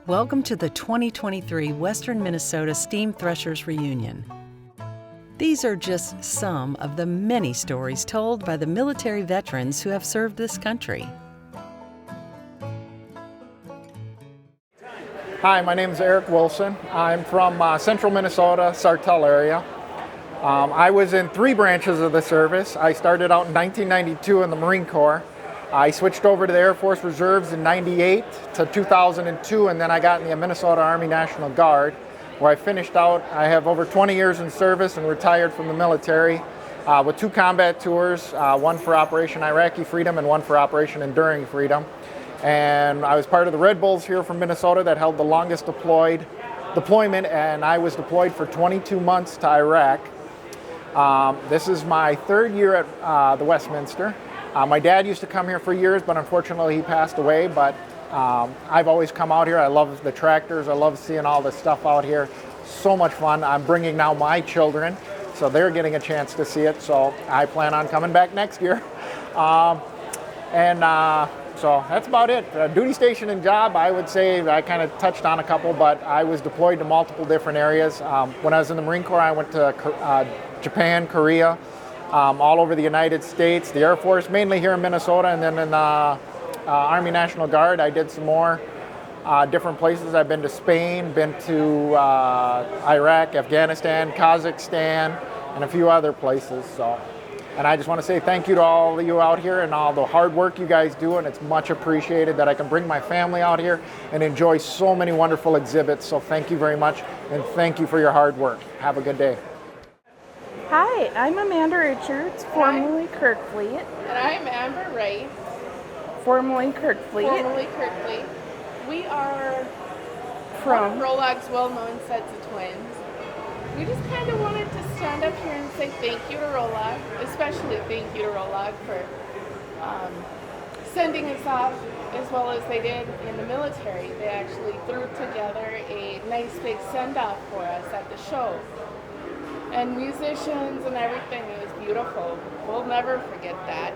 Welcome to the 2023 Western Minnesota Steam Threshers Reunion. These are just some of the many stories told by the military veterans who have served this country. Hi, my name is Eric Wilson. I'm from central Minnesota, Sartell area. I was in 3 branches of the service. I started out in 1992 in the Marine Corps. I switched over to the Air Force Reserves in 98 to 2002, and then I got in the Minnesota Army National Guard, where I finished out. I have over 20 years in service and retired from the military with 2 combat tours, one for Operation Iraqi Freedom and one for Operation Enduring Freedom. And I was part of the Red Bulls here from Minnesota that held the longest deployment, and I was deployed for 22 months to Iraq. This is my 3rd year at the Westminster. My dad used to come here for years, but unfortunately he passed away. But I've always come out here. I love the tractors. I love seeing all the stuff out here. So much fun. I'm bringing now my children, so they're getting a chance to see it. So I plan on coming back next year. So that's about it. Duty station and job, I would say I kind of touched on a couple, but I was deployed to multiple different areas. When I was in the Marine Corps, I went to Japan, Korea, all over the United States, the Air Force, mainly here in Minnesota, and then in the Army National Guard, I did some more different places. I've been to Spain, been to Iraq, Afghanistan, Kazakhstan, and a few other places. And I just want to say thank you to all of you out here and all the hard work you guys do, and it's much appreciated that I can bring my family out here and enjoy so many wonderful exhibits. So thank you very much, and thank you for your hard work. Have a good day. Hi, I'm Amanda Richards, formerly Kirkfleet. And I'm Amber Wright, formerly Kirkfleet. We are From ROLLAG's well-known sets of twins. We just kind of wanted to stand up here and say thank you to ROLLAG, especially thank you to ROLLAG for sending us off as well as they did in the military. They actually threw together a nice big send-off for us at the show. And musicians and everything, it was beautiful. We'll never forget that.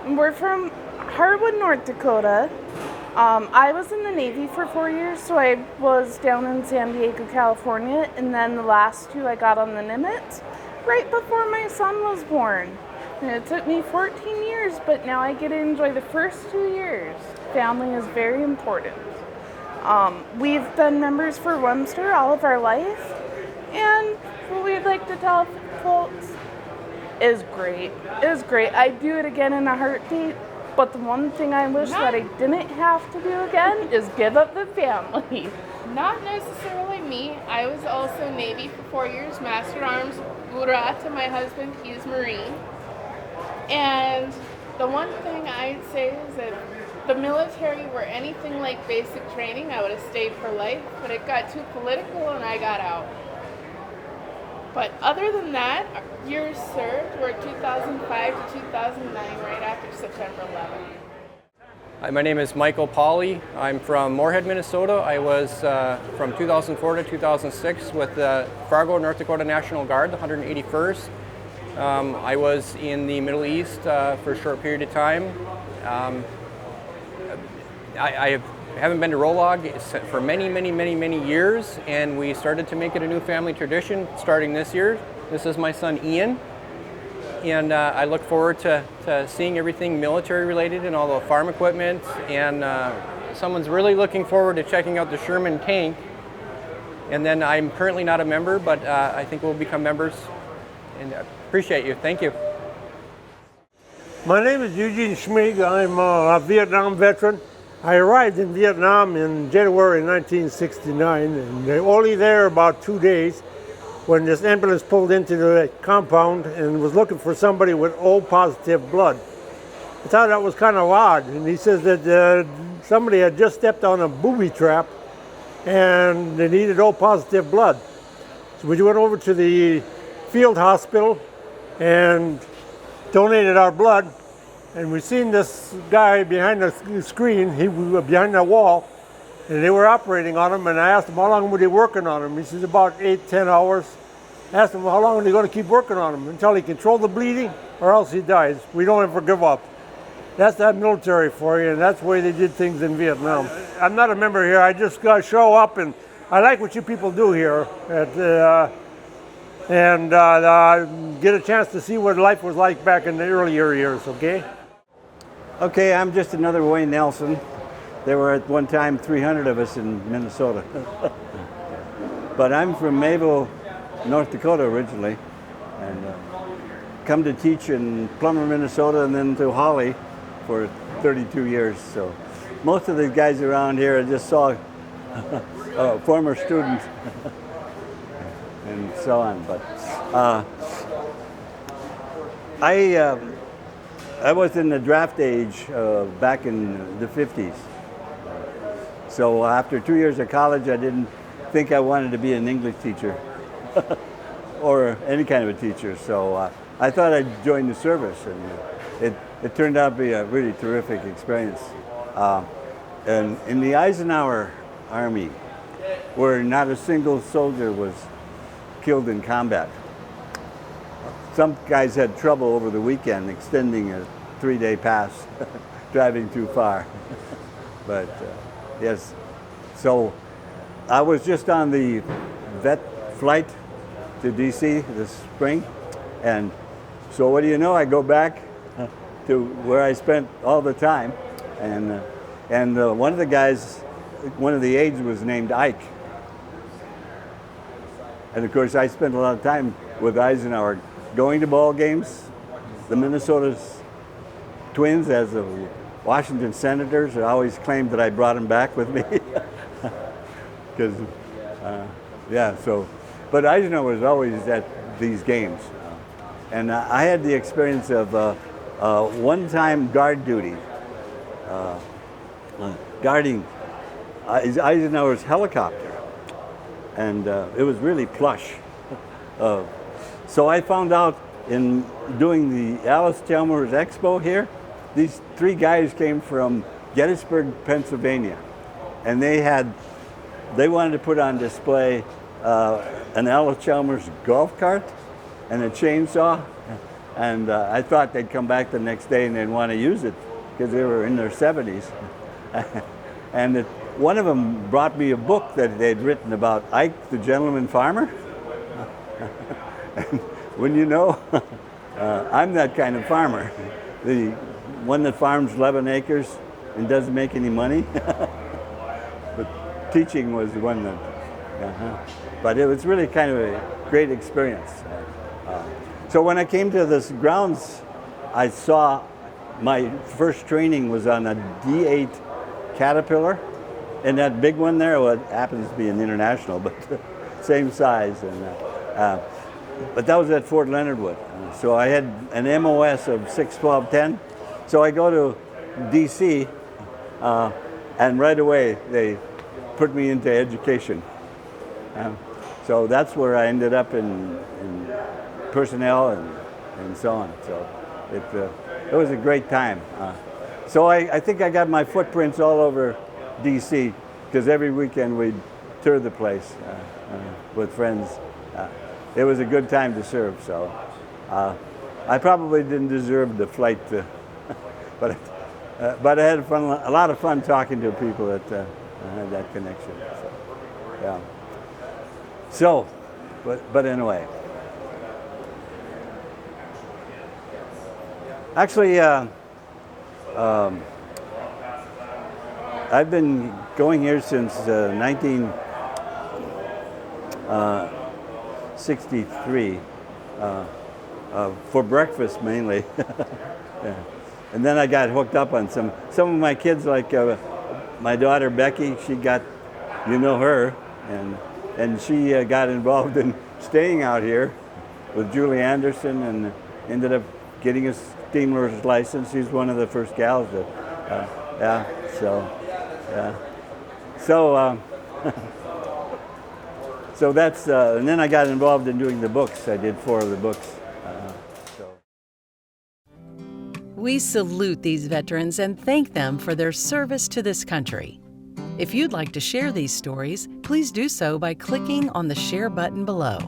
We're from Harwood, North Dakota. I was in the Navy for 4 years, so I was down in San Diego, California, and then the last 2 I got on the Nimitz right before my son was born. And it took me 14 years, but now I get to enjoy the first 2 years. Family is very important. We've been members for WMSTR all of our life, and what we'd like to tell folks is great. It was great. I'd do it again in a heartbeat, but the one thing I wish that I didn't have to do again is give up the family. Not necessarily me. I was also Navy for 4 years, Master Arms, Hoorah to my husband, he's Marine. And the one thing I'd say is if the military were anything like basic training, I would have stayed for life, but it got too political and I got out. But other than that, years served were 2005 to 2009, right after September 11th. Hi, my name is Michael Pauley. I'm from Moorhead, Minnesota. I was from 2004 to 2006 with the Fargo, North Dakota National Guard, the 181st. I was in the Middle East for a short period of time. I haven't been to ROLLAG for many years, and we started to make it a new family tradition starting this year. This is my son Ian, and I look forward to seeing everything military related and all the farm equipment, and someone's really looking forward to checking out the Sherman tank. And then I'm currently not a member, but I think we'll become members, and I appreciate you. Thank you. My name is Eugene Schmig. I'm a Vietnam veteran. I arrived in Vietnam in January 1969, and only there about 2 days when this ambulance pulled into the compound and was looking for somebody with O positive blood. I thought that was kind of odd, and he says that somebody had just stepped on a booby trap and they needed O positive blood. So we went over to the field hospital and donated our blood. And we seen this guy behind the screen, he was behind the wall, and they were operating on him, and I asked him how long were they working on him. He says about 8-10 hours. I asked him how long are they going to keep working on him? Until he controlled the bleeding or else he dies. We don't ever give up. That's that military for you, and that's the way they did things in Vietnam. I'm not a member here. I just got to show up, and I like what you people do here, and get a chance to see what life was like back in the earlier years, okay? Okay, I'm just another Wayne Nelson. There were at one time 300 of us in Minnesota. But I'm from Mayville, North Dakota originally, and come to teach in Plummer, Minnesota, and then to Holly for 32 years. So most of the guys around here I just saw former students and so on. But I was in the draft age back in the 50s. So after 2 years of college, I didn't think I wanted to be an English teacher or any kind of a teacher. So I thought I'd join the service, and it turned out to be a really terrific experience. And in the Eisenhower Army, where not a single soldier was killed in combat. Some guys had trouble over the weekend extending a 3-day pass, driving too far. But yes, so I was just on the vet flight to DC this spring, and so what do you know, I go back to where I spent all the time, and one of the guys, one of the aides was named Ike. And of course I spent a lot of time with Eisenhower, going to ball games. The Minnesota Twins, as the Washington Senators, always claimed that I brought them back with me. Because, yeah, so, but Eisenhower was always at these games. And I had the experience of one-time guard duty, guarding Eisenhower's helicopter. And it was really plush. So I found out in doing the Alice Chalmers Expo here, these 3 guys came from Gettysburg, Pennsylvania. And they wanted to put on display an Alice Chalmers golf cart and a chainsaw. And I thought they'd come back the next day and they'd want to use it because they were in their 70s. And one of them brought me a book that they'd written about Ike, the gentleman farmer. And when you know, I'm that kind of farmer. The one that farms 11 acres and doesn't make any money. But teaching was the one that, but it was really kind of a great experience. So when I came to this grounds, I saw my first training was on a D8 Caterpillar. And that big one there, well, it happens to be an International, but same size. And but that was at Fort Leonard Wood. So I had an MOS of 6-12-10. So I go to DC, and right away they put me into education. So that's where I ended up in personnel and so on. So it was a great time. So I think I got my footprints all over DC, because every weekend we'd tour the place with friends. It was a good time to serve, so I probably didn't deserve the flight, but I had a lot of fun talking to people that had that connection. So, yeah. So, but anyway, actually. I've been going here since 1963 for breakfast mainly. Yeah. And then I got hooked up on some of my kids, like my daughter Becky. She got, you know her, and she got involved in staying out here with Julie Anderson and ended up getting a steamer's license. She's one of the first gals that, yeah. So. Yeah. So, so that's, and then I got involved in doing the books. I did 4 of the books. We salute these veterans and thank them for their service to this country. If you'd like to share these stories, please do so by clicking on the share button below.